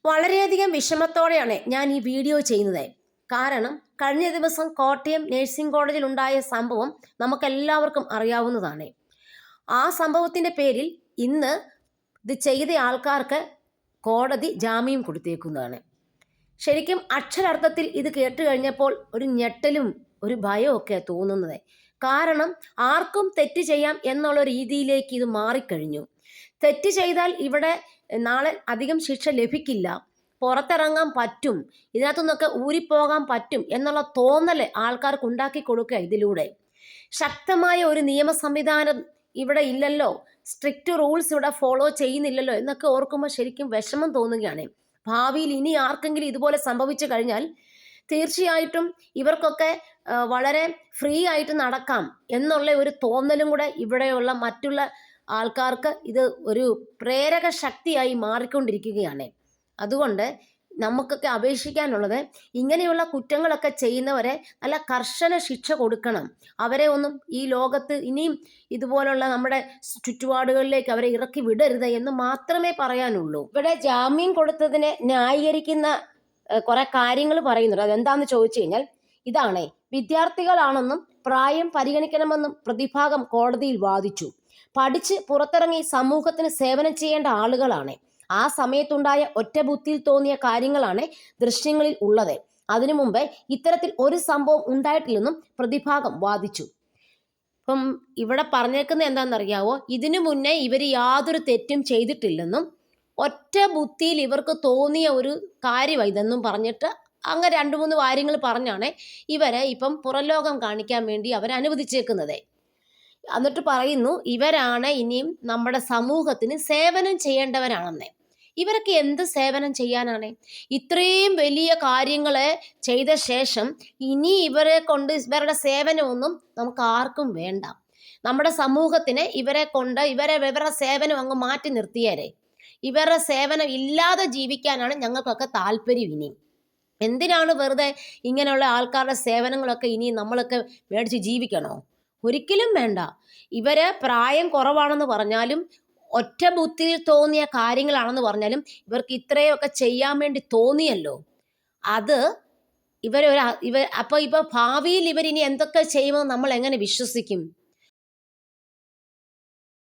വളരെയധികം വിഷമത്തോടെയാണ് ഞാൻ ഈ വീഡിയോ ചെയ്യുന്നത്. കാരണം കഴിഞ്ഞ ദിവസം കോട്ടയം നഴ്സിംഗ് കോളേജിൽ ഉണ്ടായ സംഭവം നമുക്കെല്ലാവർക്കും അറിയാവുന്നതാണ്. ആ സംഭവത്തിൻ്റെ പേരിൽ ഇന്ന് ഇത് ചെയ്ത ആൾക്കാർക്ക് കോടതി ജാമ്യം കൊടുത്തേക്കുന്നതാണ്. ശരിക്കും അക്ഷരാർത്ഥത്തിൽ ഇത് കേട്ട് കഴിഞ്ഞപ്പോൾ ഒരു ഞെട്ടലും ഒരു ഭയവും ഒക്കെ തോന്നുന്നത്. കാരണം ആർക്കും തെറ്റ് ചെയ്യാം എന്നുള്ള രീതിയിലേക്ക് ഇത് മാറിക്കഴിഞ്ഞു. തെറ്റ് ചെയ്താൽ ഇവിടെ നാളെ അധികം ശിക്ഷ ലഭിക്കില്ല, പുറത്തിറങ്ങാൻ പറ്റും, ഇതിനകത്തുനിന്നൊക്കെ ഊരിപ്പോകാൻ പറ്റും എന്നുള്ള തോന്നൽ ആൾക്കാർക്ക് ഉണ്ടാക്കി കൊടുക്കുക. ഇതിലൂടെ ശക്തമായ ഒരു നിയമ സംവിധാനം ഇവിടെ ഇല്ലല്ലോ, സ്ട്രിക്റ്റ് റൂൾസ് ഇവിടെ ഫോളോ ചെയ്യുന്നില്ലല്ലോ എന്നൊക്കെ ഓർക്കുമ്പോൾ ശരിക്കും വിഷമം തോന്നുകയാണ്. ഭാവിയിൽ ഇനി ആർക്കെങ്കിലും ഇതുപോലെ സംഭവിച്ചു കഴിഞ്ഞാൽ തീർച്ചയായിട്ടും ഇവർക്കൊക്കെ വളരെ ഫ്രീ ആയിട്ട് നടക്കാം എന്നുള്ള ഒരു തോന്നലും കൂടെ ഇവിടെയുള്ള മറ്റുള്ള ആൾക്കാർക്ക് ഇത് ഒരു പ്രേരക ശക്തിയായി മാറിക്കൊണ്ടിരിക്കുകയാണ്. അതുകൊണ്ട് നമുക്കൊക്കെ അപേക്ഷിക്കാനുള്ളത്, ഇങ്ങനെയുള്ള കുറ്റങ്ങളൊക്കെ ചെയ്യുന്നവരെ നല്ല കർശന ശിക്ഷ കൊടുക്കണം. അവരെ ഒന്നും ഈ ലോകത്ത് ഇനിയും ഇതുപോലുള്ള നമ്മുടെ ചുറ്റുപാടുകളിലേക്ക് അവരെ ഇറക്കി വിടരുത് എന്ന് മാത്രമേ പറയാനുള്ളൂ. ഇവിടെ ജാമ്യം കൊടുത്തതിനെ ന്യായീകരിക്കുന്ന കുറെ കാര്യങ്ങൾ പറയുന്നുണ്ട്. അതെന്താന്ന് ചോദിച്ചു കഴിഞ്ഞാൽ ഇതാണ്: വിദ്യാർത്ഥികളാണെന്നും പ്രായം പരിഗണിക്കണമെന്നും പ്രതിഭാഗം കോടതിയിൽ വാദിച്ചു. പഠിച്ച് പുറത്തിറങ്ങി സമൂഹത്തിന് സേവനം ചെയ്യേണ്ട ആളുകളാണ്. ആ സമയത്തുണ്ടായ ഒറ്റ ബുദ്ധിയിൽ തോന്നിയ കാര്യങ്ങളാണ് ദൃശ്യങ്ങളിൽ ഉള്ളത്. അതിനു മുമ്പ് ഇത്തരത്തിൽ ഒരു സംഭവം ഉണ്ടായിട്ടില്ലെന്നും പ്രതിഭാഗം വാദിച്ചു. ഇപ്പം ഇവിടെ പറഞ്ഞേക്കുന്നത് എന്താണെന്നറിയാവോ? ഇതിനു മുന്നേ ഇവർ യാതൊരു തെറ്റും ചെയ്തിട്ടില്ലെന്നും ഒറ്റ ബുദ്ധിയിൽ ഇവർക്ക് തോന്നിയ ഒരു കാര്യമാണ് ഇതെന്നും പറഞ്ഞിട്ട് അങ്ങനെ 2-3 കാര്യങ്ങൾ പറഞ്ഞാണ് ഇവരെ ഇപ്പം പുറംലോകം കാണിക്കാൻ വേണ്ടി അവരെ അനുവദിച്ചേക്കുന്നത്. എന്നിട്ട് പറയുന്നു ഇവരാണ് ഇനിയും നമ്മുടെ സമൂഹത്തിന് സേവനം ചെയ്യേണ്ടവരാണെന്ന്. ഇവരൊക്കെ എന്ത് സേവനം ചെയ്യാനാണ്? ഇത്രയും വലിയ കാര്യങ്ങളെ ചെയ്ത ശേഷം ഇനി ഇവരെ കൊണ്ട് ഇവരുടെ സേവനമൊന്നും നമുക്ക് ആർക്കും വേണ്ട. നമ്മുടെ സമൂഹത്തിന് ഇവരുടെ സേവനം അങ്ങ് മാറ്റി നിർത്തിയേരെ. ഇവരുടെ സേവനം ഇല്ലാതെ ജീവിക്കാനാണ് ഞങ്ങൾക്കൊക്കെ താല്പര്യം. ഇനി എന്തിനാണ് വെറുതെ ഇങ്ങനെയുള്ള ആൾക്കാരുടെ സേവനങ്ങളൊക്കെ ഇനി നമ്മളൊക്കെ മേടിച്ച് ജീവിക്കണോ? ഒരിക്കലും വേണ്ട. ഇവര് പ്രായം കുറവാണെന്ന് പറഞ്ഞാലും ഒറ്റ ബുദ്ധിയിൽ തോന്നിയ കാര്യങ്ങളാണെന്ന് പറഞ്ഞാലും ഇവർക്ക് ഇത്രയൊക്കെ ചെയ്യാൻ വേണ്ടി തോന്നിയല്ലോ. അത് ഇപ്പൊ ഭാവിയിൽ ഇവരിനി എന്തൊക്കെ ചെയ്യുമെന്ന് നമ്മൾ എങ്ങനെ വിശ്വസിക്കും?